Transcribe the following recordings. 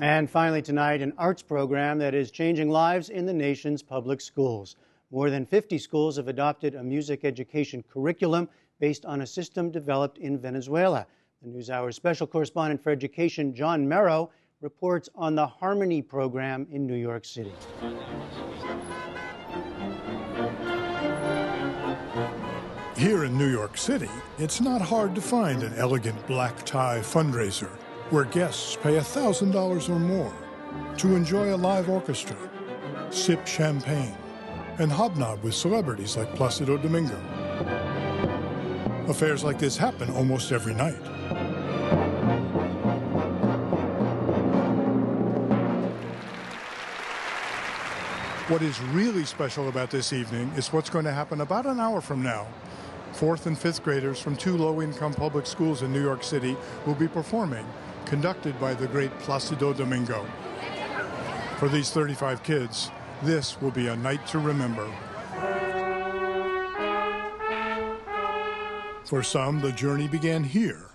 And finally tonight, an arts program that is changing lives in the nation's public schools. More than 50 schools have adopted a music education curriculum based on a system developed in Venezuela. The NewsHour's special correspondent for education, John Merrow, reports on the Harmony program in New York City. Here in New York City, it's not hard to find an elegant black tie fundraiser where guests pay $1,000 or more to enjoy a live orchestra, sip champagne, and hobnob with celebrities like Placido Domingo. Affairs like this happen almost every night. What is really special about this evening is what's going to happen about an hour from now. 4th and 5th graders from 2 low-income public schools in New York City will be performing, conducted by the great Placido Domingo. For these 35 kids, this will be a night to remember. For some, the journey began here,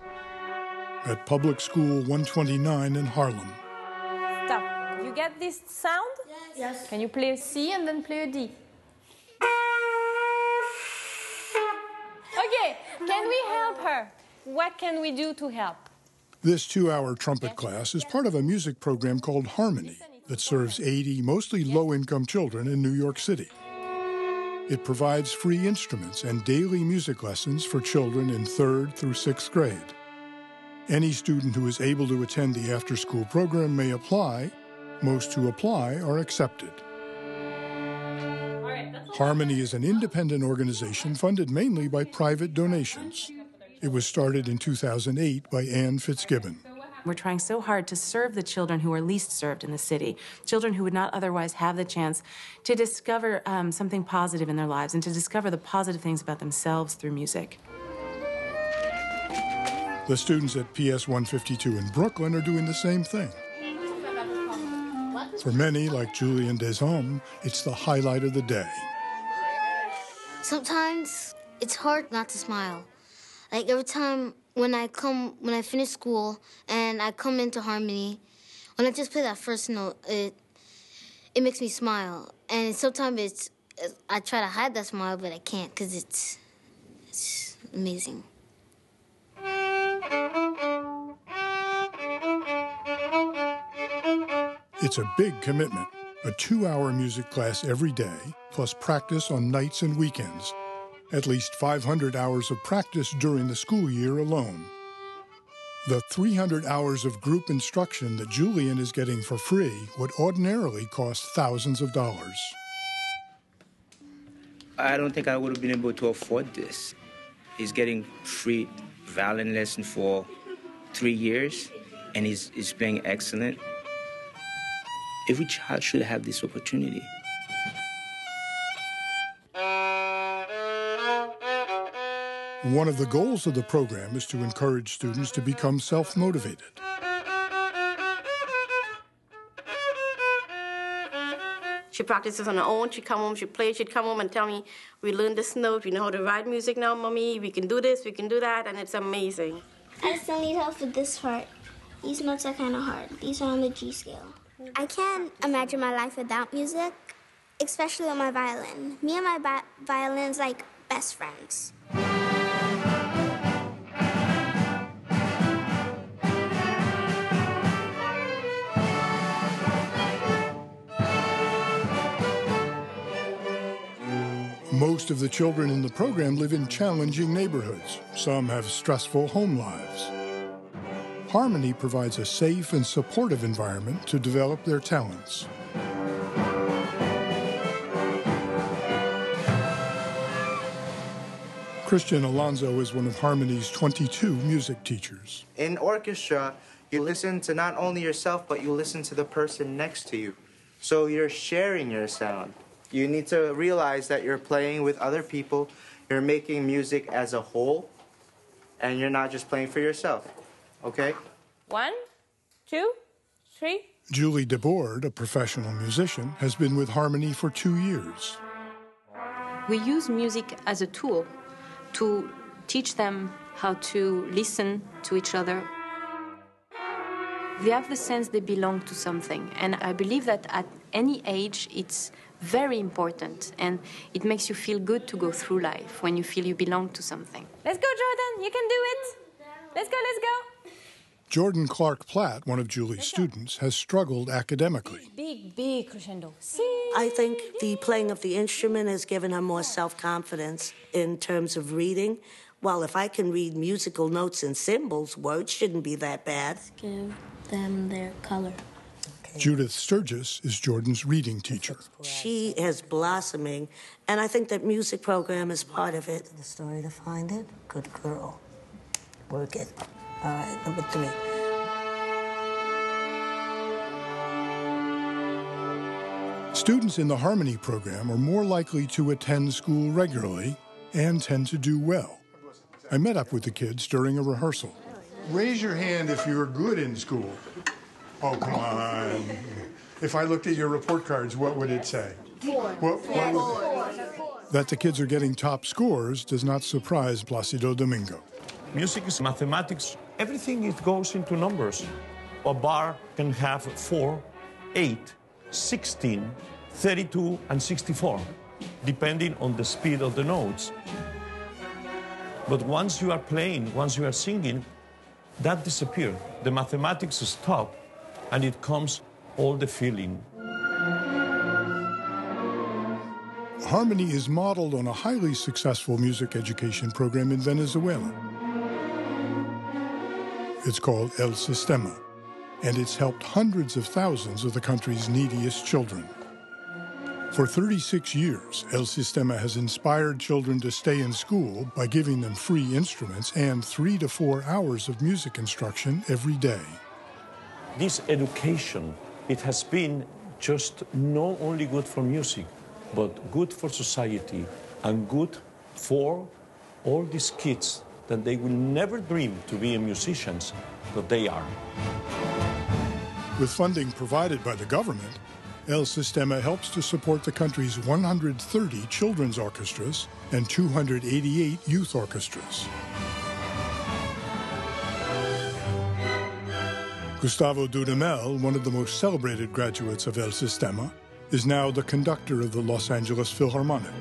at Public School 129 in Harlem. Stop. You get this sound? Yes. Can you play a C and then play a D? Okay, can we help her? What can we do to help? This 2-hour trumpet class is part of a music program called Harmony that serves 80 mostly low-income children in New York City. It provides free instruments and daily music lessons for children in 3rd through 6th grade. Any student who is able to attend the after-school program may apply. Most who apply are accepted. Harmony is an independent organization funded mainly by private donations. It was started in 2008 by Ann Fitzgibbon. We're trying so hard to serve the children who are least served in the city, children who would not otherwise have the chance to discover something positive in their lives and to discover the positive things about themselves through music. The students at PS 152 in Brooklyn are doing the same thing. For many, like Julian Deshommes, it's the highlight of the day. Sometimes it's hard not to smile. Like every time when I finish school and I come into Harmony, when I just play that first note, it makes me smile. And sometimes I try to hide that smile, but I can't because it's amazing. It's a big commitment, a 2-hour music class every day, plus practice on nights and weekends. At least 500 hours of practice during the school year alone. The 300 hours of group instruction that Julian is getting for free would ordinarily cost thousands of dollars. I don't think I would have been able to afford this. He's getting free violin lesson for 3 years, and he's playing excellent. Every child should have this opportunity. One of the goals of the program is to encourage students to become self-motivated. She practices on her own. She'd come home, she'd play, she'd come home and tell me, we learned this note, we know how to write music now, Mommy, we can do this, we can do that, and it's amazing. I still need help with this part. These notes are kind of hard. These are on the G scale. I can't imagine my life without music, especially on my violin. Me and my violin's like best friends. Most of the children in the program live in challenging neighborhoods. Some have stressful home lives. Harmony provides a safe and supportive environment to develop their talents. Christian Alonso is one of Harmony's 22 music teachers. In orchestra, you listen to not only yourself, but you listen to the person next to you. So you're sharing your sound. You need to realize that you're playing with other people, you're making music as a whole, and you're not just playing for yourself, okay? 1, 2, 3. Julie DeBoard, a professional musician, has been with Harmony for 2 years. We use music as a tool to teach them how to listen to each other. They have the sense they belong to something. And I believe that at any age, it's very important. And it makes you feel good to go through life when you feel you belong to something. Let's go, Jordan. You can do it. Let's go, let's go. Jordan Clark Platt, one of Julie's students, has struggled academically. Big crescendo. I think the playing of the instrument has given her more self-confidence in terms of reading. Well, if I can read musical notes and symbols, words shouldn't be that bad. Give them their color. Judith Sturgis is Jordan's reading teacher. She is blossoming, and I think that music program is part of it. The story to find it? Good girl. Work it. All right, number 3. Students in the Harmony program are more likely to attend school regularly and tend to do well. I met up with the kids during a rehearsal. Raise your hand if you're good in school. Oh, come on. If I looked at your report cards, what would it say? 4. That the kids are getting top scores does not surprise Placido Domingo. Music is mathematics. Everything it goes into numbers. A bar can have 4, 8, 16, 32, and 64, depending on the speed of the notes. But once you are playing, once you are singing, that disappears. The mathematics stop, and it comes all the feeling. Harmony is modeled on a highly successful music education program in Venezuela. It's called El Sistema, and it's helped hundreds of thousands of the country's neediest children. For 36 years, El Sistema has inspired children to stay in school by giving them free instruments and 3 to 4 hours of music instruction every day. This education, it has been just not only good for music, but good for society and good for all these kids that they will never dream to be musicians, but they are. With funding provided by the government, El Sistema helps to support the country's 130 children's orchestras and 288 youth orchestras. Gustavo Dudamel, one of the most celebrated graduates of El Sistema, is now the conductor of the Los Angeles Philharmonic.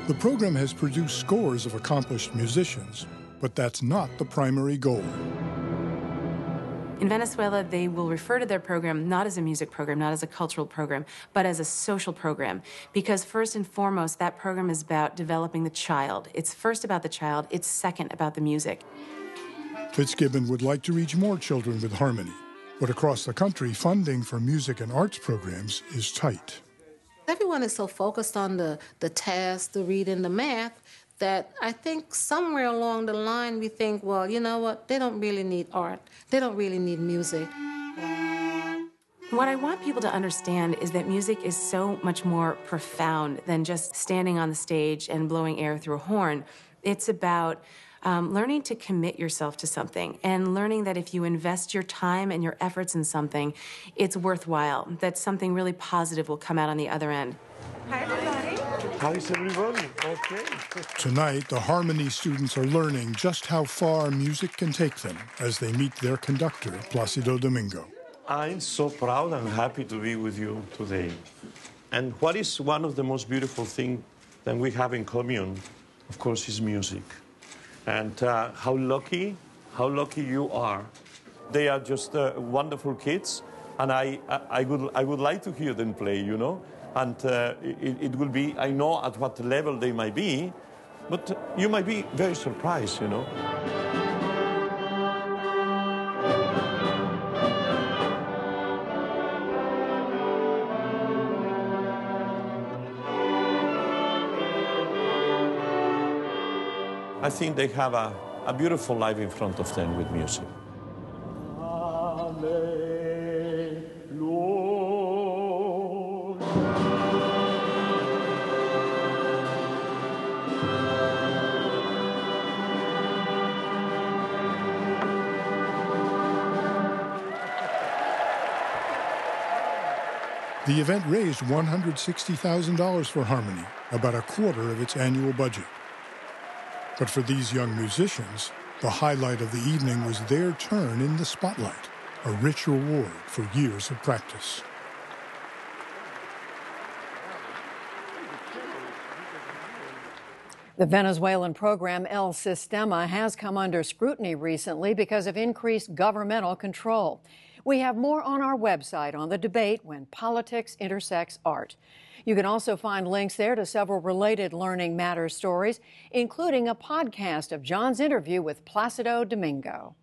The program has produced scores of accomplished musicians, but that's not the primary goal. In Venezuela, they will refer to their program not as a music program, not as a cultural program, but as a social program. Because first and foremost, that program is about developing the child. It's first about the child, it's second about the music. Fitzgibbon would like to reach more children with Harmony, but across the country, funding for music and arts programs is tight. Everyone is so focused on the tasks, the reading, the math, that I think somewhere along the line we think, well, you know what, they don't really need art. They don't really need music. What I want people to understand is that music is so much more profound than just standing on the stage and blowing air through a horn. It's about learning to commit yourself to something and learning that if you invest your time and your efforts in something, it's worthwhile, that something really positive will come out on the other end. Hi, everybody. How's everybody? Okay. Tonight, the Harmony students are learning just how far music can take them as they meet their conductor, Placido Domingo. I'm so proud and happy to be with you today. And what is one of the most beautiful things that we have in common, of course, is music. And how lucky you are. They are just wonderful kids, and I would like to hear them play, you know. And it will be, I know at what level they might be, but you might be very surprised, you know. I think they have a beautiful life in front of them with music. The event raised $160,000 for Harmony, about a quarter of its annual budget. But for these young musicians, The highlight of the evening was their turn in the spotlight, a rich reward for years of practice. The Venezuelan program El Sistema has come under scrutiny recently because of increased governmental control. We have more on our website on the debate when politics intersects art. You can also find links there to several related Learning Matters stories, including a podcast of John's interview with Placido Domingo.